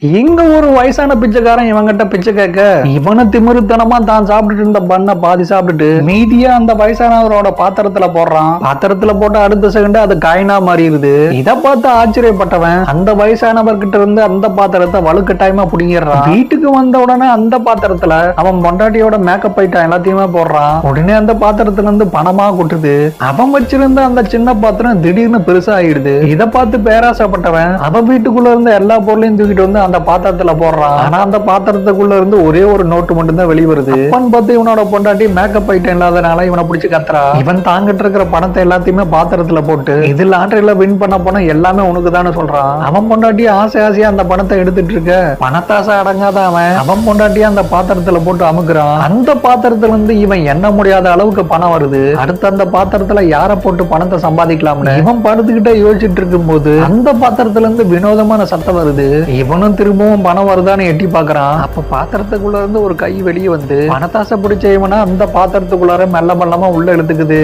இங்க ஒரு வயசான பிச்சைக்காரன் இவங்கிட்ட பிச்சை கேட்க இவனு திமிருத்தனமா தான் சாப்பிட்டுட்டு இருந்த பண்ண பாதி சாப்பிட்டுட்டு மீதியா அந்த வயசானவரோட பாத்திரத்துல போடுறான். பாத்திரத்துல போட்டு அடுத்த செகண்ட் அது காயினா மாறிடுது. இத பார்த்து ஆச்சரியப்பட்டவன் அந்த வயசானவர்கிட்ட இருந்து அந்த பாத்திரத்தை வலுக்கட்டாயமா புடிங்கிடுறான். வீட்டுக்கு வந்த உடனே அந்த பாத்திரத்துல அவன் பொண்டாட்டியோட மேக்கப் ஐட்டம் எல்லாத்தையுமே போடுறான். உடனே அந்த பாத்திரத்துல இருந்து பணமா கொட்டுது. அவன் வச்சிருந்த அந்த சின்ன பாத்திரம் திடீர்னு பெருசா ஆயிடுது. இத பார்த்து பேராசப்பட்டவன் அவன் வீட்டுக்குள்ள இருந்த எல்லா பொருளையும் தூக்கிட்டு வந்து அந்த பாத்திரத்துல போடுறான். ஆனா அந்த பாத்திரத்துக்குள்ள இருந்து ஒரே ஒரு நோட்டு மட்டும் தான் வெளி வருது. அப்பன் பார்த்து இவனோட பொண்டாட்டி மேக்கப் ஐட்டம் இல்லாதனால இவனை பிடிச்சு கத்துறா. இவன் தாங்கிட்டு இருக்கிற பணத்தை எல்லாத்தையுமே பாத்திரத்துல போட்டு இது லாட்டரியில வின் பண்ண போன எல்லாமே உனக்கு தானே சொல்றான். அவன் பொண்டாட்டி ஆசையா அந்த பணத்தை எடுத்துட்டு இருக்க பணத்தாசை அடங்காத அவன் பொண்டாட்டி அந்த பாத்திரத்துல போட்டு அமுக்குறான். அந்த பாத்திரத்துல இருந்து இவன் எண்ண முடியாத அளவுக்கு பணம் வருது. அடுத்து அந்த பாத்திரத்துல யார போட்டு பணத்தை சம்பாதிக்கலாம்னு இவன் படுத்துக்கிட்டே யோசிச்சுட்டு இருக்கும் போது அந்த பாத்திரத்துல இருந்து வினோதமான சத்தம் வருது. இவனும் திரும்பவும் பணம் வருதான்னு எட்டி பாக்குறான். அப்ப பாத்திரத்துக்குள்ள இருந்து ஒரு கை வெளியே வந்து பணத்தாசை பிடிச்ச இவனா அந்த பாத்திரத்துக்குள்ளார மெல்ல மெல்லமா உள்ள இழுத்துக்குது.